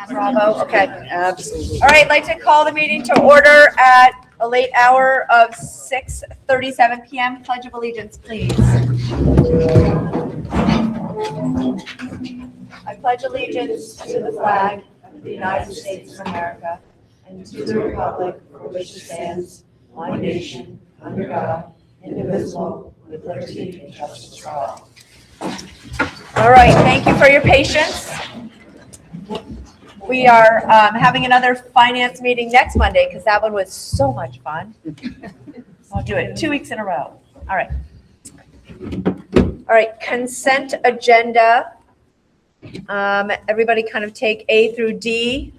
Bravo, okay. Absolutely. All right, I'd like to call the meeting to order at a late hour of 6:37 p.m. Pledge of Allegiance, please. I pledge allegiance to the flag of the United States of America and to the republic for which it stands, one nation, under God, indivisible, with liberty and justice for all. All right, thank you for your patience. We are having another finance meeting next Monday because that one was so much fun. I'll do it 2 weeks in a row. All right. All right, consent agenda. Everybody kind of take A through D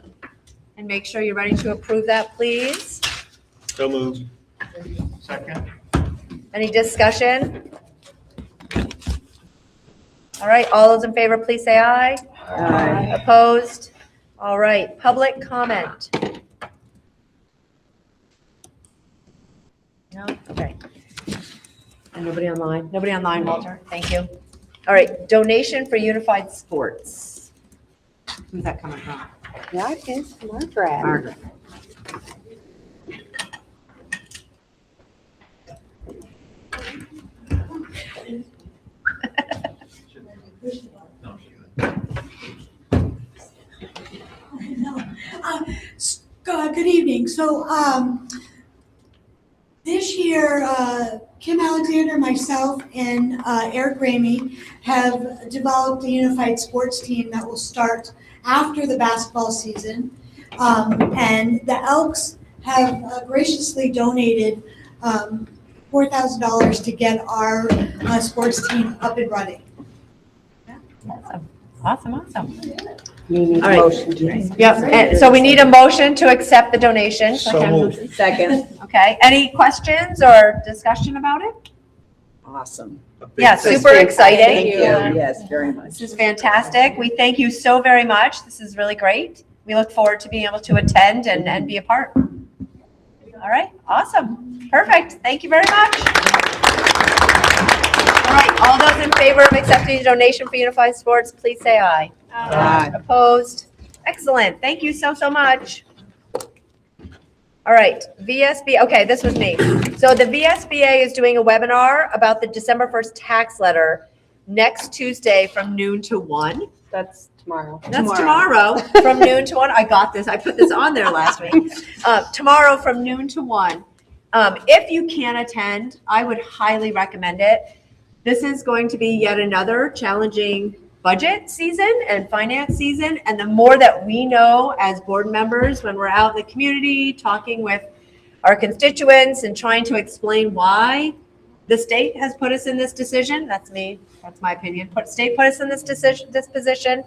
and make sure you're ready to approve that, please. So moved. Second. Any discussion? All right, all those in favor, please say aye. Aye. Opposed? All right, public comment. No? Okay. And nobody online? Nobody online, Walter? Thank you. All right, donation for Unified Sports. Who's that coming from? That is Margaret. Margaret. Good evening. So this year, Kim Alexander, myself, and Eric Ramey have developed a unified sports team that will start after the basketball season. And the Elks have graciously donated $4,000 to get our sports team up and running. Awesome. You need All a right. motion to. Yep, and so we need a motion to accept the donation. So moved. Second. Okay, any questions or discussion about it? Awesome. Yeah, super exciting. Thank you. Yes, very much. This is fantastic. We thank you so very much. This is really great. We look forward to being able to attend and be a part. All right, awesome. Perfect. Thank you very much. All right, all those in favor of accepting the donation for Unified Sports, please say aye. Aye. Opposed? Excellent. Thank you so much. All right, VSBA, okay, this was me. So the VSBA is doing a webinar about the December 1st tax letter next Tuesday from noon to 1. That's tomorrow. That's tomorrow from noon to 1. I got this. I put this on there last week. Tomorrow from noon to 1. If you can attend, I would highly recommend it. This is going to be yet another challenging budget season and finance season. And the more that we know as board members when we're out in the community talking with our constituents and trying to explain why the state has put us in this decision, that's me, that's my opinion, state put us in this position.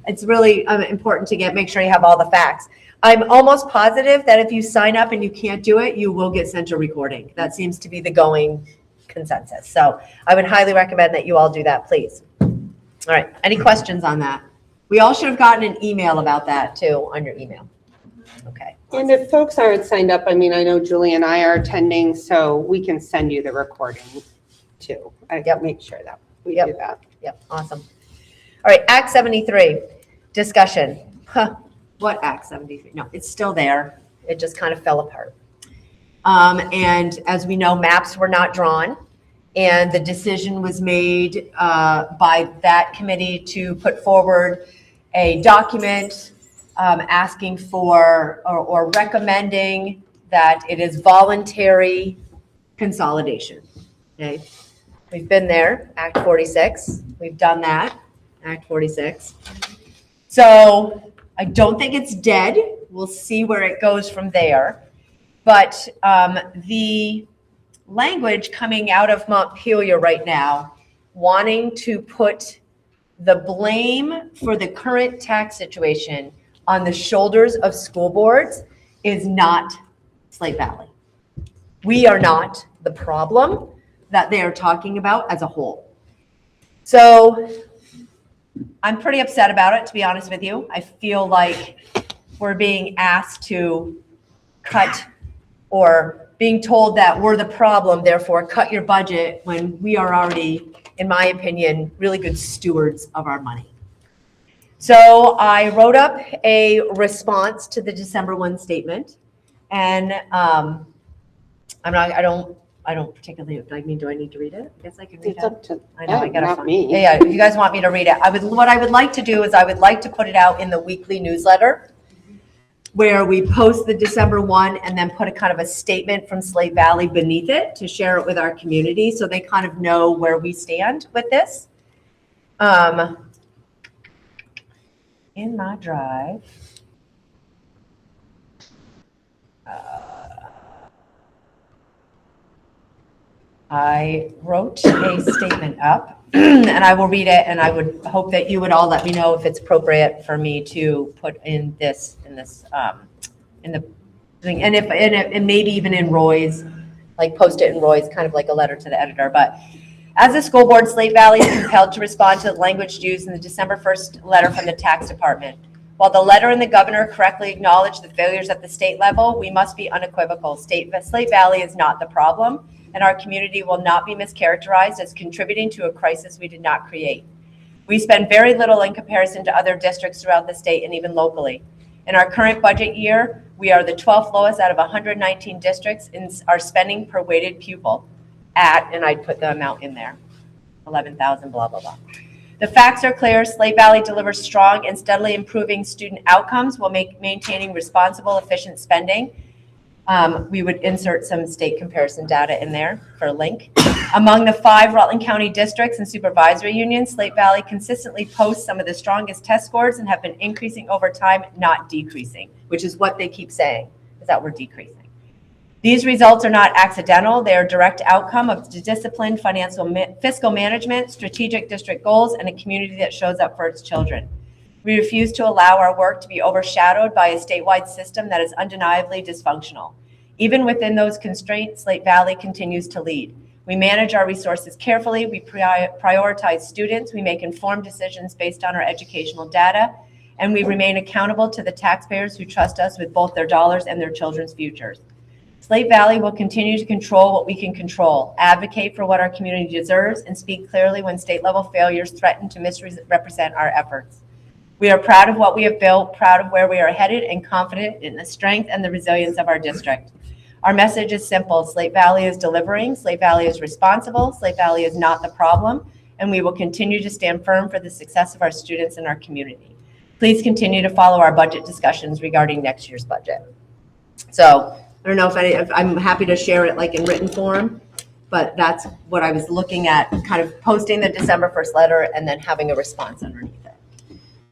It's really important to make sure you have all the facts. I'm almost positive that if you sign up and you can't do it, you will get sent a recording. That seems to be the going consensus. So I would highly recommend that you all do that, please. All right, any questions on that? We all should have gotten an email about that too, on your email. Okay. And if folks aren't signed up, I mean, I know Julie and I are attending, so we can send you the recording too. I make sure that we do that. Yep, awesome. All right, Act 73, discussion. What Act 73? No, it's still there. It just kind of fell apart. And as we know, maps were not drawn. And the decision was made by that committee to put forward a document asking for or recommending that it is voluntary consolidation. Okay, we've been there, Act 46. We've done that, Act 46. So I don't think it's dead. We'll see where it goes from there. But the language coming out of Montpelier right now, wanting to put the blame for the current tax situation on the shoulders of school boards is not Slate Valley. We are not the problem that they are talking about as a whole. So I'm pretty upset about it, to be honest with you. I feel like we're being asked to cut or being told that we're the problem, therefore cut your budget, when we are already, in my opinion, really good stewards of our money. So I wrote up a response to the December 1 statement, and I don't particularly, do I need to read it? I guess I can read It's it. up to I know, I them, gotta not find. me. Yeah, if you guys want me to read it, what I would like to do is I would like to put it out in the weekly newsletter where we post the December 1 and then put a kind of a statement from Slate Valley beneath it to share it with our community so they kind of know where we stand with this. In my drive, I wrote a statement up and I will read it, and I would hope that you would all let me know if it's appropriate for me to put in the thing, and maybe even in Roy's, like post it in Roy's, kind of like a letter to the editor. But as a school board, Slate Valley is compelled to respond to the language used in the December 1st letter from the tax department. While the letter and the governor correctly acknowledge the failures at the state level, we must be unequivocal. Slate Valley is not the problem, and our community will not be mischaracterized as contributing to a crisis we did not create. We spend very little in comparison to other districts throughout the state and even locally. In our current budget year, we are the 12th lowest out of 119 districts in our spending per weighted pupil at, and I'd put the amount in there, 11,000, blah, blah, blah. The facts are clear. Slate Valley delivers strong and steadily improving student outcomes while maintaining responsible, efficient spending. We would insert some state comparison data in there for a link. Among the 5 Rutland County districts and supervisory unions, Slate Valley consistently posts some of the strongest test scores and have been increasing over time, not decreasing, which is what they keep saying, is that we're decreasing. These results are not accidental. They are a direct outcome of disciplined fiscal management, strategic district goals, and a community that shows up for its children. We refuse to allow our work to be overshadowed by a statewide system that is undeniably dysfunctional. Even within those constraints, Slate Valley continues to lead. We manage our resources carefully. We prioritize students. We make informed decisions based on our educational data, and we remain accountable to the taxpayers who trust us with both their dollars and their children's futures. Slate Valley will continue to control what we can control, advocate for what our community deserves, and speak clearly when state-level failures threaten to misrepresent our efforts. We are proud of what we have built, proud of where we are headed, and confident in the strength and the resilience of our district. Our message is simple. Slate Valley is delivering. Slate Valley is responsible. Slate Valley is not the problem, and we will continue to stand firm for the success of our students and our community. Please continue to follow our budget discussions regarding next year's budget. So I don't know if I'm happy to share it like in written form, but that's what I was looking at, kind of posting the December 1st letter and then having a response underneath it.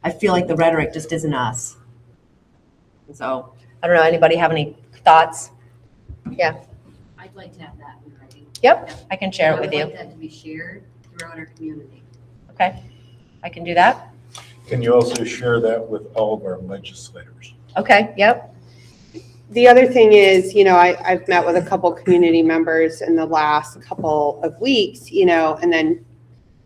I feel like the rhetoric just isn't us. And so I don't know, anybody have any thoughts? Yeah. I'd like to have that in writing. Yep, I can share it with I you. would like that to be shared throughout our community. Okay, I can do that. Can you also share that with all of our legislators? Okay, yep. The other thing is, I've met with a couple community members in the last couple of weeks, and then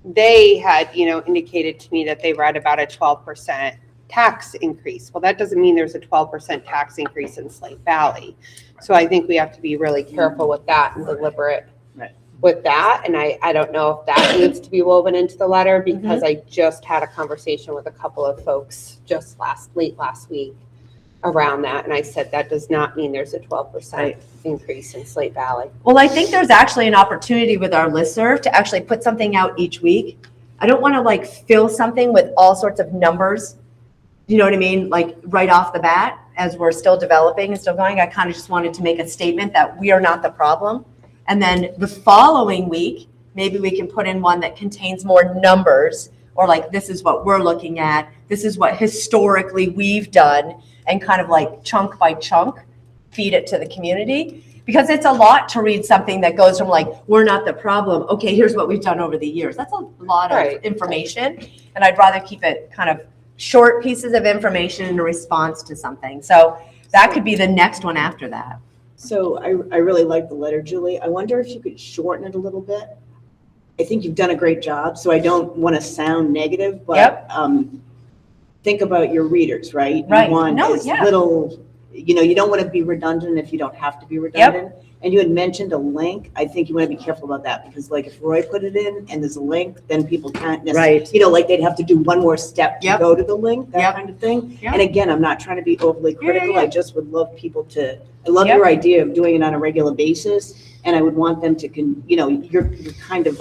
they had, indicated to me that they read about a 12% tax increase. Well, that doesn't mean there's a 12% tax increase in Slate Valley. So I think we have to be really careful with that and deliberate with that. And I don't know if that needs to be woven into the letter, because I just had a conversation with a couple of folks just late last week around that. And I said, that does not mean there's a 12% increase in Slate Valley. Well, I think there's actually an opportunity with our listserv to actually put something out each week. I don't want to fill something with all sorts of numbers, you know what I mean? Like right off the bat, as we're still developing and still going, I kind of just wanted to make a statement that we are not the problem. And then the following week, maybe we can put in one that contains more numbers, or this is what we're looking at. This is what historically we've done, and kind of chunk by chunk, feed it to the community. Because it's a lot to read something that goes from we're not the problem. Okay, here's what we've done over the years. That's a lot of information. And I'd rather keep it kind of short pieces of information in a response to something. So that could be the next one after that. So I really like the letter, Julie. I wonder if you could shorten it a little bit. I think you've done a great job, so I don't want to sound negative, but think about your readers, right? Right. You want No, as yeah. little you don't want to be redundant if you don't have to be redundant. And you had mentioned a link. I think you want to be careful about that because like if Roy put it in and there's a link, then people can't necessarily, Right. like they'd have to do one more step to Yep. go to the link, that Yep. kind of thing. Yep. And again, I'm not trying to be overly critical. yeah. I just would love people I love Yep. your idea of doing it on a regular basis. And I would want them to, you're kind of,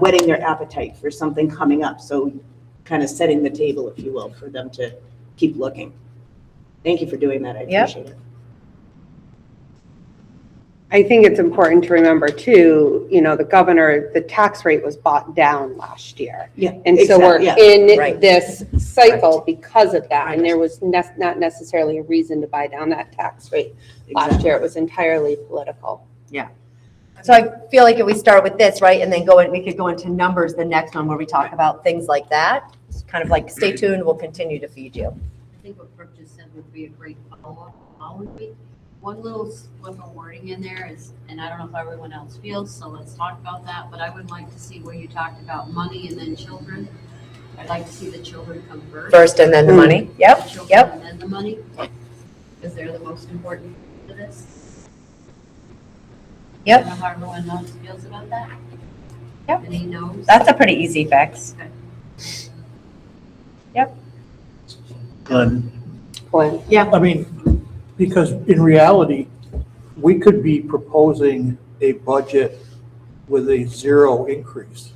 whetting their appetite for something coming up. So kind of setting the table, if you will, for them to keep looking. Thank you for doing that. I Yep. appreciate it. I think it's important to remember too, the tax rate was brought down last year. Yeah. And so we're exactly, in Right. this cycle because of that. And there was not necessarily a reason to buy down that tax rate. Last Exactly. year, it was entirely political. So I feel like if we start with this, right, and then we could go into numbers, the next one where we talk about things like that. It's kind of like, stay tuned, we'll continue to feed you. I think what Brooke just said would be a great follow-up following week. One little wording in there is, and I don't know if everyone else feels, so let's talk about that, but I would like to see where you talked about money and then children. I'd like to see the children come first. First and then the money. The Yep, children yep. And then the money, because they're the most important to this. I Yep. don't know how everyone else feels about that. Yep. And he knows. That's a pretty easy fix. And, Glenn? I mean, because in reality, we could be proposing a budget with a zero increase.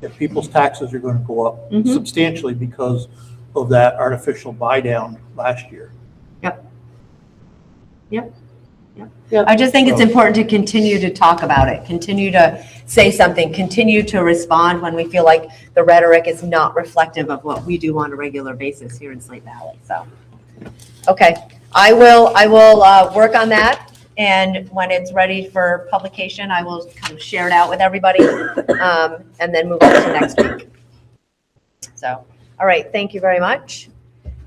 And people's taxes are going to go up Mhm. substantially because of that artificial buy down last year. I just think it's important to continue to talk about it, continue to say something, continue to respond when we feel like the rhetoric is not reflective of what we do on a regular basis here in Slate Valley. So, okay, I will work on that. And when it's ready for publication, I will kind of share it out with everybody and then move on to next week. So, all right, thank you very much.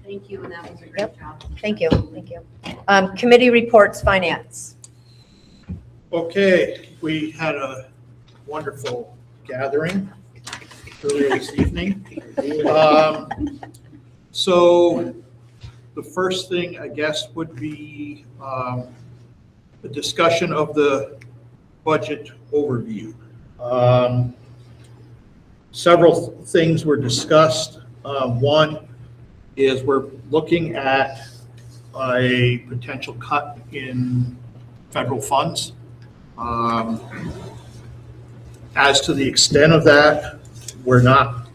Thank you, and that was a great Yep. job. Thank you, thank you. Committee reports, finance. Okay, we had a wonderful gathering earlier this evening. So the first thing, I guess, would be the discussion of the budget overview. Several things were discussed. One is we're looking at a potential cut in federal funds. As to the extent of that, we're not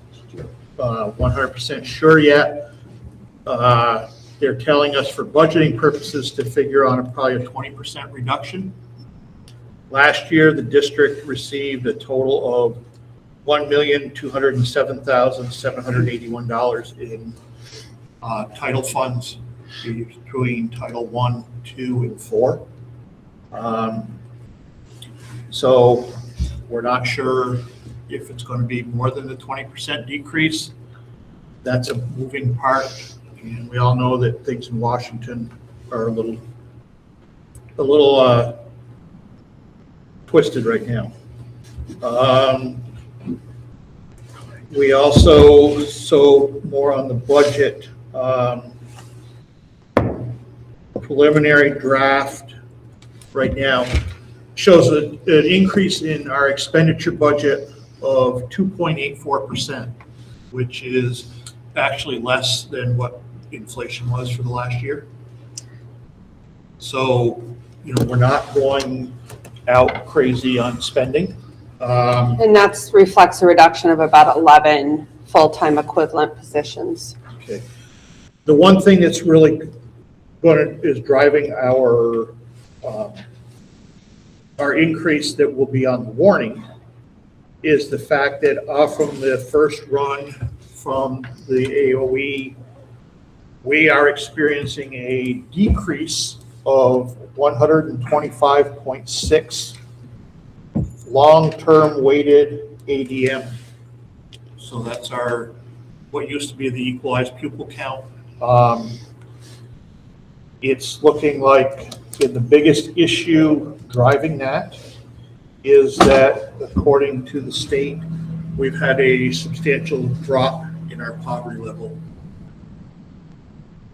100% sure yet. They're telling us for budgeting purposes to figure on probably a 20% reduction. Last year, the district received a total of $1,207,781 in title funds between Title I, II, and IV. So we're not sure if it's going to be more than the 20% decrease. That's a moving part, and we all know that things in Washington are a little twisted right now. We also, more on the budget, preliminary draft right now shows an increase in our expenditure budget of 2.84%, which is actually less than what inflation was for the last year. So, we're not going out crazy on spending. And that's reflects a reduction of about 11 full-time equivalent positions. Okay. The one thing that's really is driving our increase that will be on the warning is the fact that from the first run from the AOE, we are experiencing a decrease of 125.6 long-term weighted ADM. So that's what used to be the equalized pupil count. It's looking like the biggest issue driving that is that, according to the state, we've had a substantial drop in our poverty level,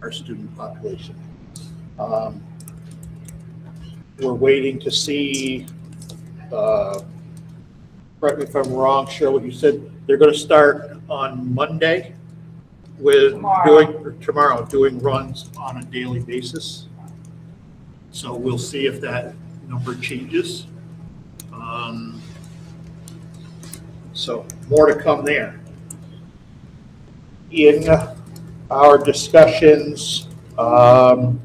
our student population. We're waiting to see, correct me if I'm wrong, Cheryl, what you said, they're going to start on Monday with doing runs on a daily basis. So we'll see if that number changes. So more to come there. In our discussions, one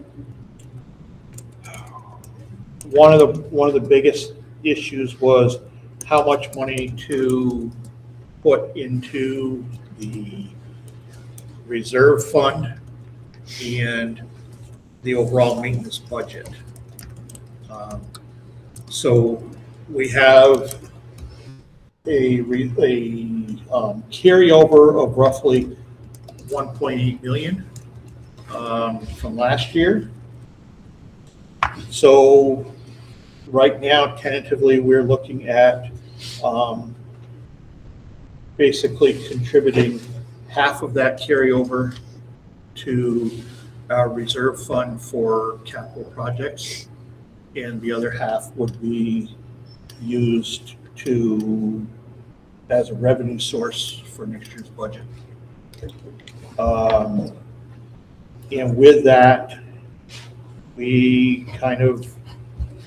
of the biggest issues was how much money to put into the reserve fund and the overall maintenance budget. So we have a carryover of roughly 1.8 million from last year. So right now, tentatively, we're looking at basically contributing half of that carryover to our reserve fund for capital projects, and the other half would be used as a revenue source for next year's budget. And with that, we kind of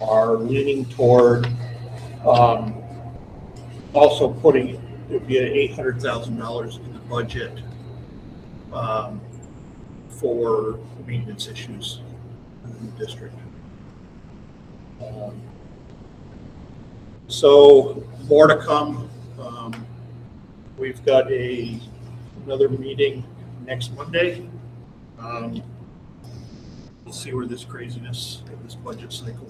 are leaning toward also putting, it would be $800,000 in the budget for maintenance issues in the district. So more to come. We've got another meeting next Monday. We'll see where this craziness of this budget cycle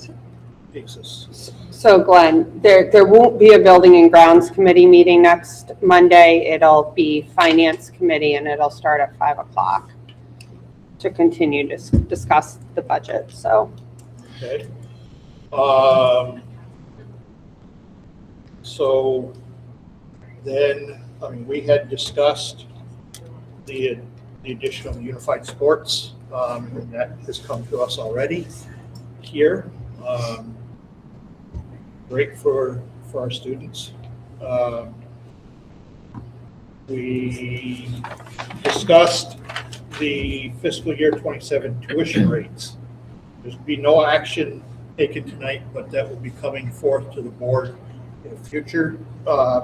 takes us. So Glenn, there won't be a building and grounds committee meeting next Monday. It'll be finance committee and it'll start at 5:00 to continue to discuss the budget, so. Okay. So then, we had discussed the addition of unified sports, and that has come to us already here. Great for our students. We discussed the fiscal year 27 tuition rates. There's be no action taken tonight, but that will be coming forth to the board in a future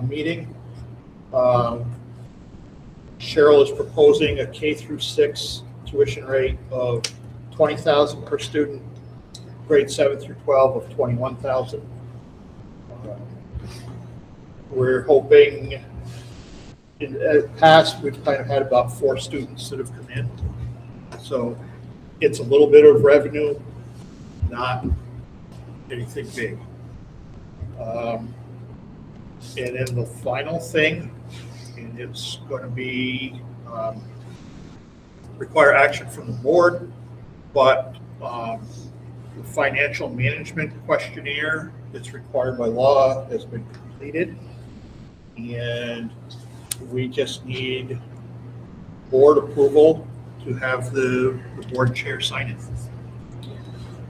meeting. Cheryl is proposing a K through 6 tuition rate of $20,000 per student, grade 7 through 12 of $21,000. We're hoping, in the past, we've kind of had about 4 students that have come in. So it's a little bit of revenue, not anything big. And then the final thing, and it's going to be require action from the board, but the financial management questionnaire that's required by law has been completed, and we just need board approval to have the board chair sign it.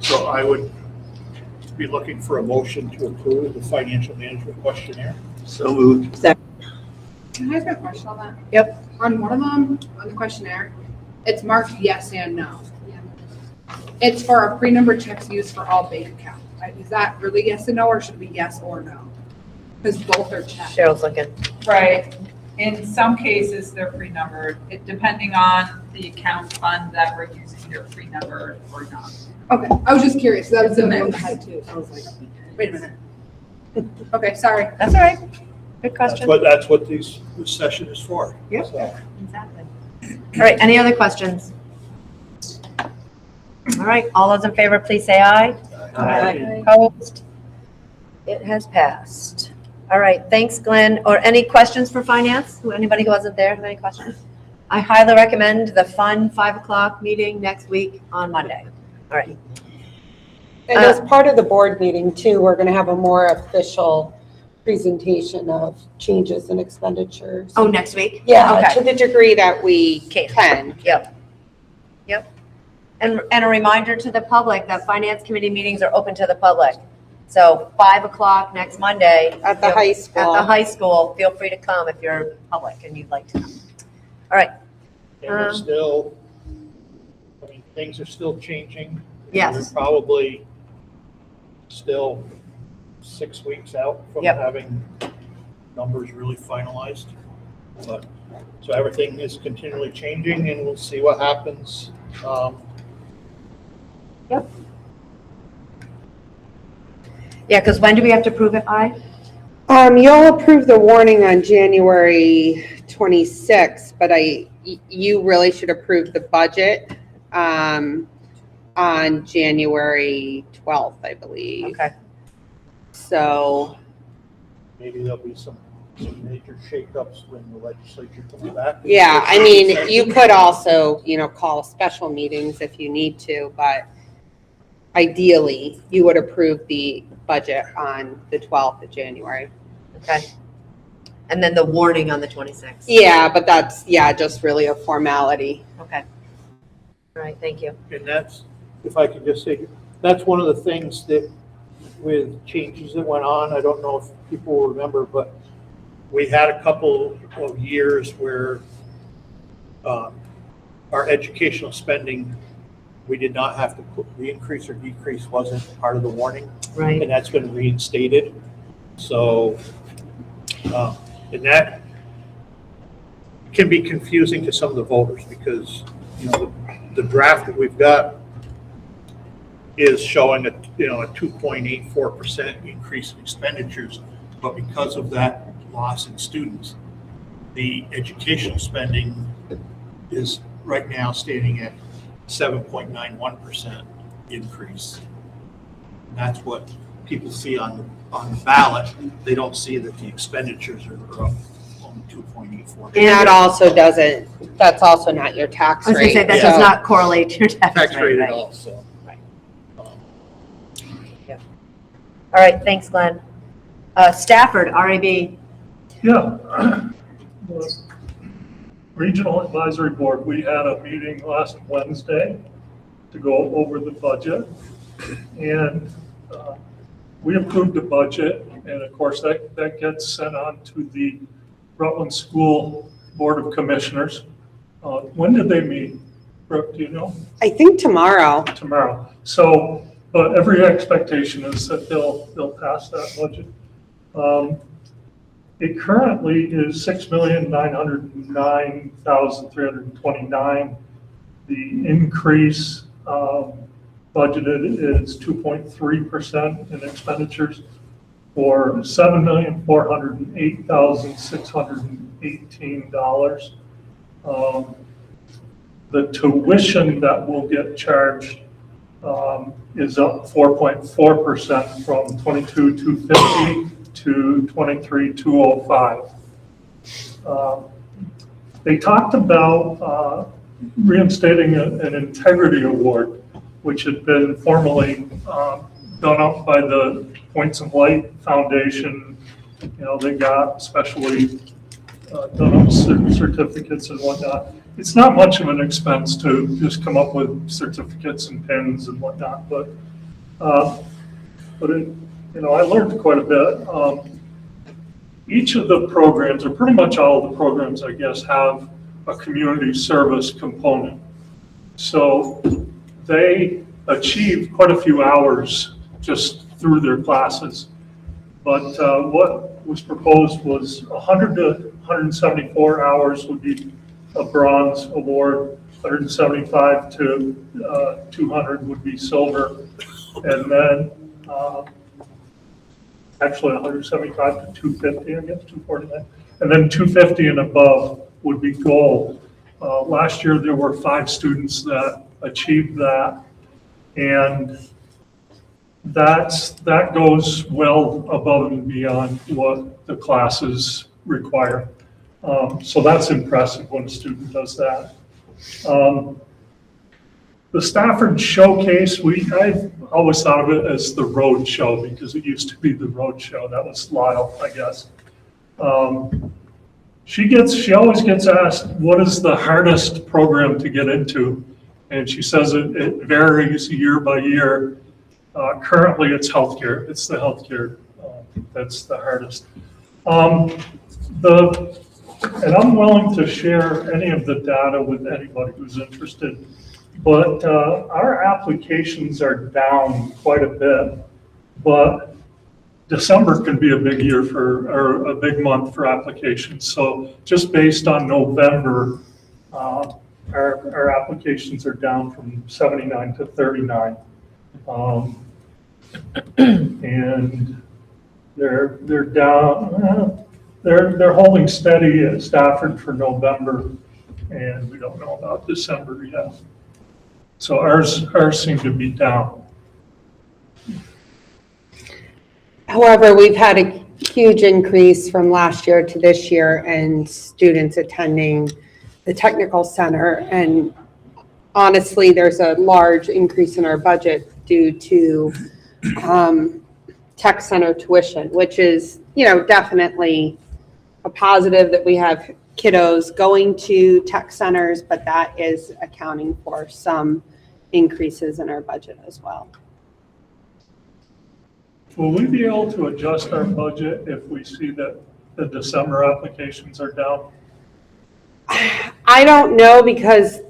So I would be looking for a motion to approve the financial management questionnaire. So moved. Can I ask a question on that? Yep. On one of them, on the questionnaire, it's marked yes and no. It's for our pre-numbered checks used for all bank accounts. Is that really yes and no, or should it be yes or no? Because both are checked. Cheryl's looking. Right. In some cases, they're pre-numbered, depending on the account fund that we're using, they're pre-numbered or not. Okay, I was just curious. That was the It's a one mix. I had too. So I was like, wait a minute. Okay, sorry. That's all right. Good question. That's what this session is for. Yep. So, Exactly. All right, any other questions? All right, all those in favor, please say aye. Aye. Opposed? It has passed. All right, thanks, Glenn. Or any questions for finance? Anybody who wasn't there have any questions? I highly recommend the fun 5:00 meeting next week on Monday. All right. And as part of the board meeting too, we're going to have a more official presentation of changes in expenditures. Oh, next week? Yeah, Okay. to the degree that we Can. can. Yep. And a reminder to the public that finance committee meetings are open to the public. So 5 o'clock next Monday. At the high At school. the high school, feel free to come if you're public and you'd like to come. All right, And we're still, I mean, things are still changing. Yes. We're probably still 6 weeks out from Yep. having numbers really finalized. But, so everything is continually changing and we'll see what happens. yeah, because when do we have to prove it by? You'll approve the warning on January 26th, but you really should approve the budget, on January 12th, I believe. Okay, So, Maybe there'll be some major shakeups when the legislature comes back. yeah, I mean, you could also, call special meetings if you need to, but ideally, you would approve the budget on the 12th of January. okay. And then the warning on the 26th. Yeah, but that's, just really a formality. Okay. All right, thank you. And that's, if I could just say, that's one of the things that with changes that went on, I don't know if people will remember, but we had a couple of years where our educational spending, we did not have to put, the increase or decrease wasn't part of the warning, Right, and that's been reinstated. So, and that can be confusing to some of the voters because, the draft that we've got is showing a 2.84% increase in expenditures, but because of that loss in students, the educational spending is right now standing at 7.91% increase. And that's what people see on the ballot. They don't see that the expenditures are up only 2.84. And that's also not your tax I was gonna rate. say, that Yeah. does not correlate to your Tax rate right? at all, so. Right. All right, thanks, Glenn. Stafford, RAB. Yeah. The Regional Advisory Board, we had a meeting last Wednesday to go over the budget. And we approved the budget, and of course, that gets sent on to the Rutland School Board of Commissioners. When did they meet? Brooke, do you know? I think tomorrow. Tomorrow. So, but every expectation is that they'll pass that budget. It currently is $6,909,329. The increase budgeted is 2.3% in expenditures for $7,408,618. The tuition that will get charged is up 4.4% from $22,250 to $23,205. They talked about reinstating an integrity award, which had been formally done up by the Points of Light Foundation. They got specially done up certificates and whatnot. It's not much of an expense to just come up with certificates and pins and whatnot, but it, I learned quite a bit. Each of the programs, or pretty much all of the programs, I guess, have a community service component. So they achieved quite a few hours just through their classes. But what was proposed was 100 to 174 hours would be a bronze award, 175 to 200 would be silver, and then actually 175 to 250, I guess, 249, and then 250 and above would be gold. Last year there were 5 students that achieved that, and that goes well above and beyond what the classes require. So that's impressive when a student does that. The Stafford Showcase, I always thought of it as the road show because it used to be the road show. That was Lyle, I guess. She always gets asked, what is the hardest program to get into? And she says it varies year by year. Currently, it's healthcare. It's the healthcare that's the hardest. And I'm willing to share any of the data with anybody who's interested, but our applications are down quite a bit. But December can be a big year or a big month for applications. So just based on November, our applications are down from 79 to 39. And they're down, they're holding steady at Stafford for November, and we don't know about December yet. So ours seem to be down. However, we've had a huge increase from last year to this year in students attending the technical center. And honestly, there's a large increase in our budget due to tech center tuition, which is, definitely a positive that we have kiddos going to tech centers, but that is accounting for some increases in our budget as well. Will we be able to adjust our budget if we see that the December applications are down? I don't know, because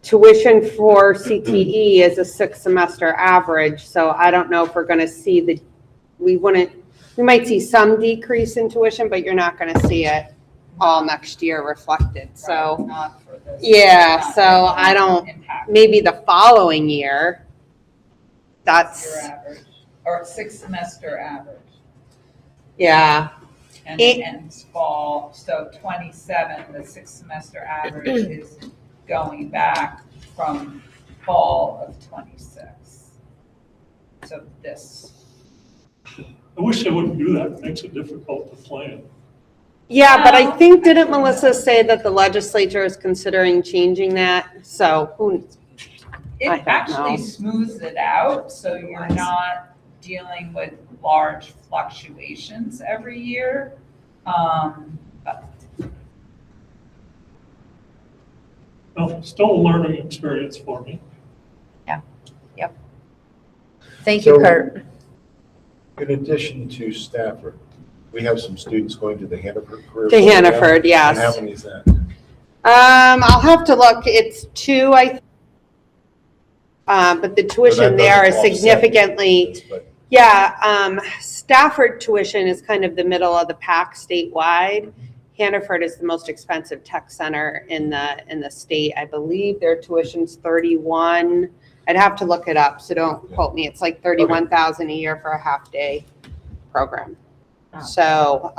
tuition for CTE is a 6-semester average, so I don't know if we're going to see we might see some decrease in tuition, but you're not going to see it all next year reflected. So, Not for this. yeah, so I don't, Impact maybe the following year, that's, your average, or 6-semester average, yeah. and it ends fall, so 27, the 6-semester average is going back from fall of 26. So this. I wish they wouldn't do that. It makes it difficult to plan. Yeah, but I think, didn't Melissa say that the legislature is considering changing that? So who, It I don't actually know. smooths it out, so you're not dealing with large fluctuations every year. But Well, still a learning experience for me. Thank you, So- Kurt. In addition to Stafford, we have some students going to the Hannaford Career to Program. Hannaford, And how yes. many is that? I'll have to look, it's 2, but the So tuition that there is doesn't offset significantly, this, but yeah, Stafford tuition is kind of the middle of the pack statewide. Hannaford is the most expensive tech center in the state. I believe their tuition's 31. I'd have to look it up, so don't quote me. It's like 31,000 a year for a half-day program. Oh. So,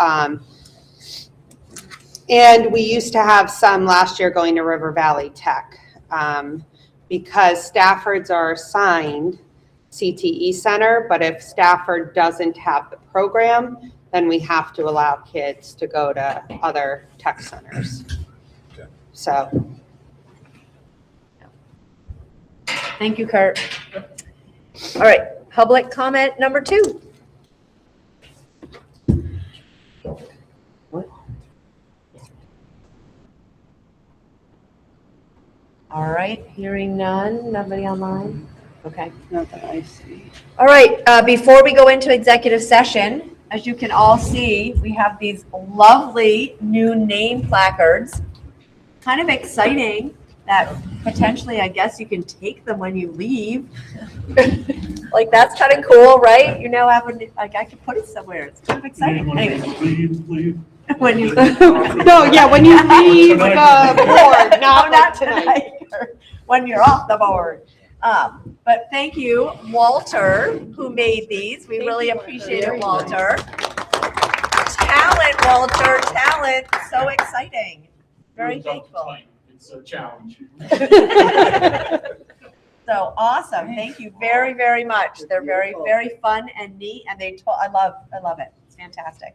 and we used to have some last year going to River Valley Tech, because Staffords are assigned CTE center, but if Stafford doesn't have the program, then we have to allow kids to go to other tech centers. Okay. So, Thank you, Kurt. All right, public comment number 2. All right, hearing none, nobody online? Okay. not that I see. All right, before we go into executive session, as you can all see, we have these lovely new name placards. Kind of exciting that potentially, I guess, you can take them when you leave. Like, that's kind of cool, right? You now have, I could put it somewhere. It's kind of exciting. Anyways, Leave. when you. No, yeah, when you leave the board, not like tonight. When you're off the board. But thank you, Walter, who made these. We really appreciate it, Walter. Talent, Walter, talent. So exciting. Very thankful. It's a challenge. So awesome. Thank you very, very much. They're very, very fun and neat, and I love it. It's fantastic.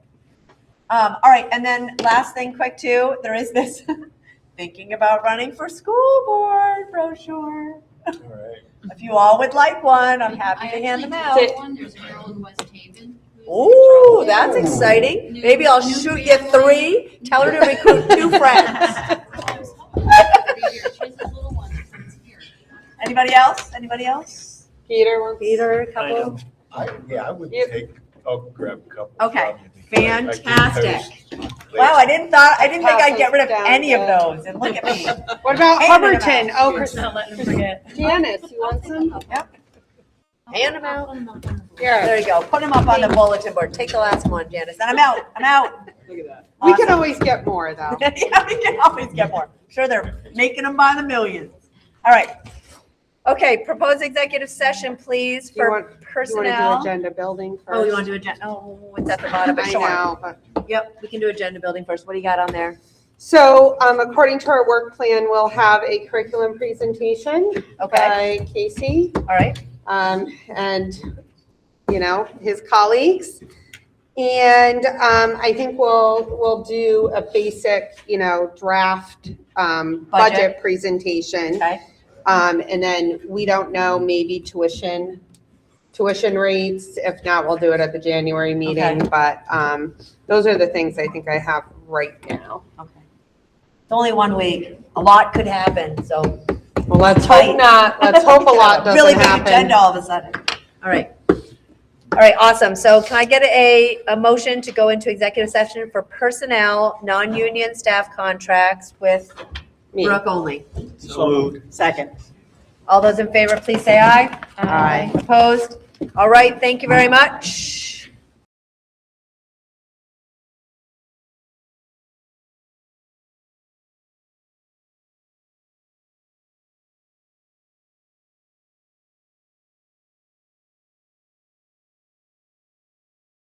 All right, and then last thing quick too, there is this thinking about running for school board brochure. All right. If you all would like one, I'm happy to hand them out. There's a girl in West Haven. Ooh, that's exciting. Maybe I'll shoot you 3. Tell her to recruit 2 friends. She has a little one that comes here. Anybody else? Anybody else? Peter wants. Peter, a couple? I would You- take, I'll grab a couple. Okay, from you. I did fantastic. those Wow, I didn't think I'd get rid of Passes any of down those, and look at me. What about Handing them Hubbardton? out. Oh, Chris, Janice, you want some? Hand them out. Here, There you go. Put them up on the bulletin board. Take the last one, Janice. And I'm out. I'm out. Look at that. we can Awesome. always get more though. Yeah, we can always get more. Sure, they're making them by the millions. All right. Okay, proposed executive session, please, You for want- You want to do personnel. agenda building first? Oh, you want to do agenda? Oh, it's at the bottom, but I sure. know, but. Yep, we can do agenda building first. What do you got on there? So, according to our work plan, we'll have a curriculum presentation Okay, by Casey, all right. and, you know, his colleagues. And, I think we'll do a basic, you know, draft, budget presentation. Okay, And then we don't know, maybe tuition rates. If not, we'll do it at the January meeting. Okay. But, those are the things I think I have right now. okay. It's only 1 week. A lot could happen, so. Well, let's Tight. hope not. Let's hope a lot Really doesn't big happen. agenda all of a sudden. All right. All right, awesome. So can I get a motion to go into executive session for personnel, non-union staff contracts with Me. Brooke only? So moved. Second. All those in favor, please say aye. Aye. Opposed? All right, thank you very much.